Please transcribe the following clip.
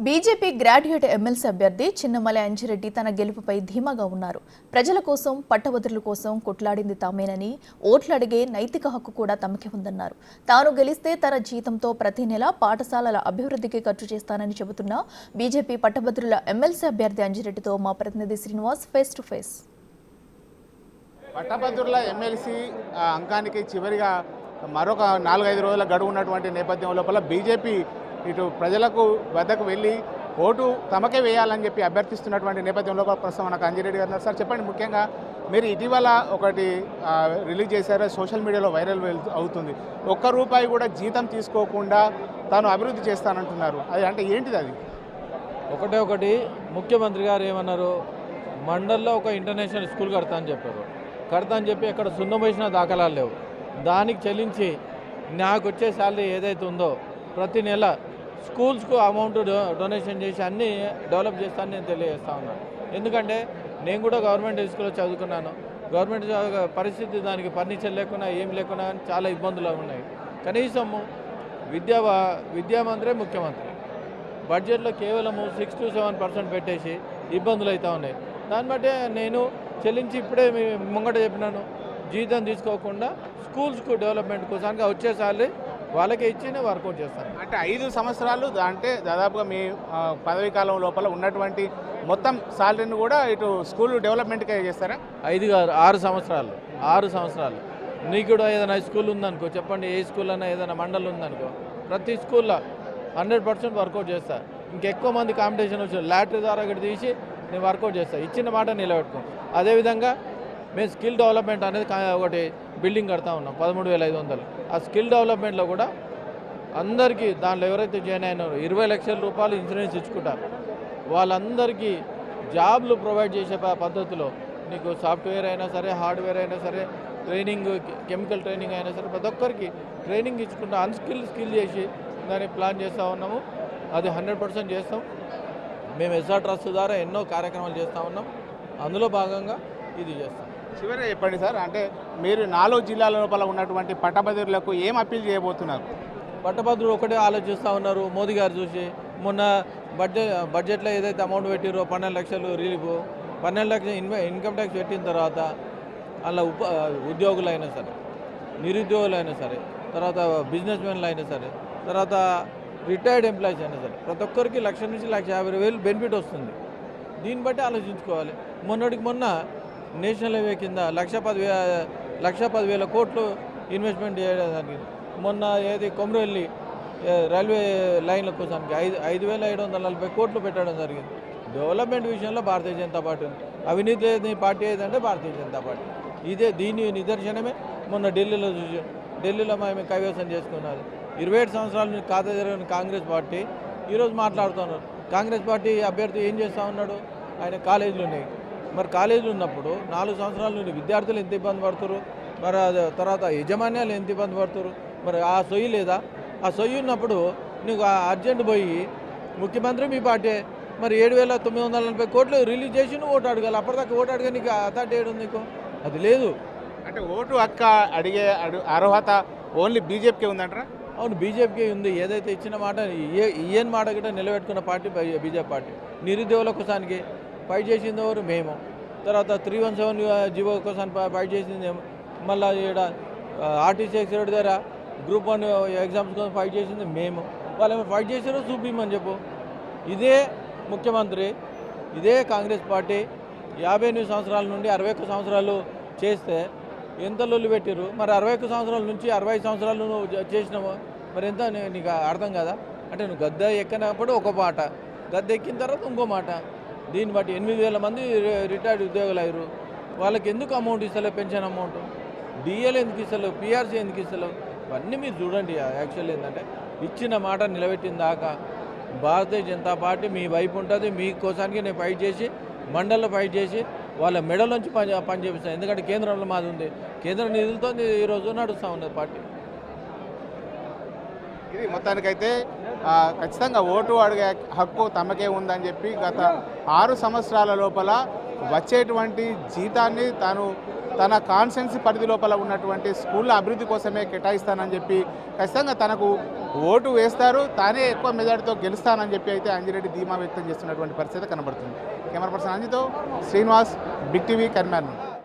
BJP graduate MLC అభ్యర్థి చిన్నమల అంజిరెడ్డి తన గెలుపుపై ధీమాగా ఉన్నారు. ప్రజల కోసం, పట్టభద్రుల కోసం కొట్లాడింది తామేనని, ఓట్లు అడిగే నైతిక హక్కు కూడా తమకే ఉందన్నారు. తాను గెలిస్తే తన జీతంతో ప్రతి నెల పాఠశాలల అభివృద్ధికి ఖర్చు చేస్తానని చెబుతున్న బీజేపీ పట్టభద్రుల ఎమ్మెల్సీ అభ్యర్థి అంజిరెడ్డితో మా ప్రతినిధి శ్రీనివాస్ ఫేస్ టు ఫేస్. పట్టభద్రుల ఎమ్మెల్సీ అంకానికి చివరిగా మరొక 4-5 రోజుల గడువు ఉన్నటువంటి నేపథ్యం లోపల బీజేపీ ఇటు ప్రజలకు వద్దకు వెళ్ళి ఓటు తమకే వేయాలని చెప్పి అభ్యర్థిస్తున్నటువంటి నేపథ్యంలో ప్రస్తుతం మనకు అంజిరెడ్డి గారు. సార్ చెప్పండి, ముఖ్యంగా మీరు ఇటీవల ఒకటి రిలీజ్ చేశారు, సోషల్ మీడియాలో వైరల్ అవుతుంది. ₹1 కూడా జీతం తీసుకోకుండా తాను అభివృద్ధి చేస్తానంటున్నారు. అది అంటే ఏంటిది? అది ఒకటి ముఖ్యమంత్రి గారు ఏమన్నారు, మండల్లో ఒక ఇంటర్నేషనల్ స్కూల్ కడతా అని చెప్పి అక్కడ సున్నం వేసిన దాఖలాలు లేవు. దానికి చెల్లించి నాకు వచ్చే శాలరీ ఏదైతే ఉందో ప్రతి నెల స్కూల్స్కు అమౌంట్ డొనేషన్ చేసి అన్నీ డెవలప్ చేస్తానని నేను తెలియజేస్తా ఉన్నాను. ఎందుకంటే నేను కూడా గవర్నమెంట్ స్కూల్లో చదువుకున్నాను. గవర్నమెంట్ పరిస్థితి దానికి ఫర్నిచర్ లేకుండా ఏం లేకుండా చాలా ఇబ్బందులు ఉన్నాయి. కనీసం విద్యామంత్రే ముఖ్యమంత్రి బడ్జెట్లో కేవలము 6-7% పెట్టేసి ఇబ్బందులు అవుతూ ఉన్నాయి. దాన్ని బట్టి నేను చెల్లించి ఇప్పుడే ముంగట చెప్పినాను, జీతం తీసుకోకుండా స్కూల్స్కు డెవలప్మెంట్ కోసానికి వచ్చే సార్లు వాళ్ళకే ఇచ్చి నేను వర్కౌట్ చేస్తాను. అంటే 5 సంవత్సరాలు అంటే దాదాపుగా మీ పదవీ కాలం లోపల ఉన్నటువంటి మొత్తం సాలరీని కూడా ఇటు స్కూల్ డెవలప్మెంట్కే చేస్తారా? 5 కాదు, 6 సంవత్సరాలు. 6 సంవత్సరాలు నీకు కూడా ఏదైనా స్కూల్ ఉందనుకో, చెప్పండి, ఏ స్కూల్ అన్నా ఏదైనా మండలం ఉందనుకో, ప్రతి స్కూల్లో 100% వర్కౌట్ చేస్తా. ఇంకెక్కువ మంది కాంపిటీషన్ వచ్చి లాటరీ ద్వారా ఇక్కడ తీసి నేను వర్కౌట్ చేస్తాను. ఇచ్చిన మాట నిలబెట్టుకో. అదేవిధంగా మేము స్కిల్ డెవలప్మెంట్ అనేది ఒకటి బిల్డింగ్ కడతా ఉన్నాం 13,500. ఆ స్కిల్ డెవలప్మెంట్లో కూడా అందరికీ దాంట్లో ఎవరైతే జాయిన్ అయినారో 20 లక్షల రూపాయలు ఇన్సూరెన్స్ ఇచ్చుకుంటారు. వాళ్ళందరికీ జాబ్లు ప్రొవైడ్ చేసే పద్ధతిలో నీకు సాఫ్ట్వేర్ అయినా సరే, హార్డ్వేర్ అయినా సరే, ట్రైనింగ్, కెమికల్ ట్రైనింగ్ అయినా సరే, ప్రతి ఒక్కరికి ట్రైనింగ్ ఇచ్చుకుంటా స్కిల్ చేసి దాన్ని ప్లాన్ చేస్తూ ఉన్నాము. అది 100% చేస్తాం. మేము ఎస్ఆర్ ట్రస్ట్ ద్వారా ఎన్నో కార్యక్రమాలు చేస్తూ ఉన్నాం. అందులో భాగంగా ఇది చేస్తాం. చివరిగా చెప్పండి సార్, అంటే మీరు 4 జిల్లాల లోపల ఉన్నటువంటి పట్టభద్రులకు ఏం అప్పీల్ చేయబోతున్నారు? పట్టభద్రులు ఒకటే ఆలోచిస్తూ ఉన్నారు. మోదీ గారు చూసి మొన్న బడ్జెట్లో ఏదైతే అమౌంట్ పెట్టిరో 12 లక్షలు రిలీఫ్, 12 లక్షలు ఇన్కమ్ ట్యాక్స్ పెట్టిన తర్వాత అలా ఉద్యోగులైనా సరే, నిరుద్యోగులైనా సరే, తర్వాత బిజినెస్ మెన్లు అయినా సరే, తర్వాత రిటైర్డ్ ఎంప్లాయీస్ అయినా సరే, ప్రతి ఒక్కరికి 1,00,000 నుంచి 1,50,000 బెనిఫిట్ వస్తుంది. దీన్ని బట్టి ఆలోచించుకోవాలి. మొన్న నేషనల్ హైవే కింద 1,10,000 కోట్లు ఇన్వెస్ట్మెంట్ చేయడం జరిగింది. మొన్న ఏది కొమరవెల్లి రైల్వే లైన్ల కోసానికి 5,740 కోట్లు పెట్టడం జరిగింది. డెవలప్మెంట్ విషయంలో భారతీయ జనతా పార్టీ ఉంది. అవినీతి లేని పార్టీ ఏదంటే భారతీయ జనతా పార్టీ. దీని నిదర్శనమే మొన్న ఢిల్లీలో మేము కైవసం చేసుకున్నది. 27 సంవత్సరాల నుంచి ఖాతా జరిగిన కాంగ్రెస్ పార్టీ ఈరోజు మాట్లాడుతున్నారు. కాంగ్రెస్ పార్టీ అభ్యర్థి ఏం చేస్తూ ఉన్నాడు? ఆయన కాలేజీలు ఉన్నాయి. మరి కాలేజీలు ఉన్నప్పుడు 4 సంవత్సరాల నుండి విద్యార్థులు ఎంత ఇబ్బంది పడుతున్నారు, మరి తర్వాత యజమాన్యాలు ఎంత ఇబ్బంది పడుతున్నారు. మరి ఆ సొయ్యి లేదా? ఆ సొయ్యి ఉన్నప్పుడు నీకు అర్జెంట్ పోయి ముఖ్యమంత్రి మీ పార్టీ మరి 7,940 కోట్లు రిలీజ్ చేసి నువ్వు ఓటు అడగాలి. అప్పటిదాకా ఓటు అడిగా నీకు అథారిటీ ఏడు ఉంది? నీకు అది లేదు. అంటే ఓటు హక్క అడిగే అర్హత ఓన్లీ బీజేపీకే ఉందంటారా? అవును, బీజేపీకి ఉంది. ఏదైతే ఇచ్చిన మాట ఈయన మాట కూడా నిలబెట్టుకున్న పార్టీ బీజేపీ పార్టీ. నిరుద్యోగుల కోసానికి ఫైట్ చేసింది ఎవరు? మేము. తర్వాత 317 జీవో కోసం ఫైట్ చేసింది. మళ్ళీ ఇక్కడ ఆర్టీసీ ఎక్సైడ్ దగ్గర గ్రూప్ 1 ఎగ్జామ్స్ కోసం ఫైట్ చేసింది మేము. వాళ్ళు ఏమైనా ఫైట్ చేసారో చూపిమని చెప్పు. ఇదే ముఖ్యమంత్రి, ఇదే కాంగ్రెస్ పార్టీ 58 సంవత్సరాల నుండి 61 సంవత్సరాలు చేస్తే ఎంత లొల్లు పెట్టిరు. మరి 61 సంవత్సరాల నుంచి 65 సంవత్సరాలు నువ్వు చేసినావు, మరి ఎంత నీకు అర్థం కదా? అంటే నువ్వు గద్దె ఎక్కినప్పుడు ఒక మాట, గద్దె ఎక్కిన తర్వాత ఇంకో మాట. దీన్ని బట్టి 8,000 మంది రిటైర్డ్ ఉద్యోగులు అయ్యారు. వాళ్ళకి ఎందుకు అమౌంట్ ఇస్తలేవు? పెన్షన్ అమౌంట్, డిఎల్ ఎందుకు ఇస్తలేవు? పిఆర్సీ ఎందుకు ఇస్తలేవు? ఇవన్నీ మీరు చూడండి. యాక్చువల్ ఏంటంటే ఇచ్చిన మాట నిలబెట్టిన దాకా భారతీయ జనతా పార్టీ మీ వైపు ఉంటుంది. మీ కోసానికి నేను ఫైట్ చేసి, మండల్లో ఫైట్ చేసి వాళ్ళ మెడలోంచి పని చేపిస్తాను. ఎందుకంటే కేంద్రంలో మాది ఉంది. కేంద్ర నిధులతో ఈరోజు నడుస్తూ ఉన్నది పార్టీ. ఇది మొత్తానికైతే ఖచ్చితంగా ఓటు అడిగే హక్కు తమకే ఉందని చెప్పి గత 6 సంవత్సరాల లోపల వచ్చేటువంటి జీతాన్ని తాను తన కాన్స్టిట్యున్సీ పరిధి లోపల ఉన్నటువంటి స్కూళ్ళ అభివృద్ధి కోసమే కేటాయిస్తానని చెప్పి ఖచ్చితంగా తనకు ఓటు వేస్తారు, తానే ఎక్కువ మెజార్టీతో గెలుస్తానని చెప్పి అయితే అంజిరెడ్డి ధీమా వ్యక్తం చేస్తున్నటువంటి పరిస్థితి కనబడుతుంది. కెమెరా పర్సన్ అంజితో శ్రీనివాస్, బిగ్ టీవీ, కరీంనగర్.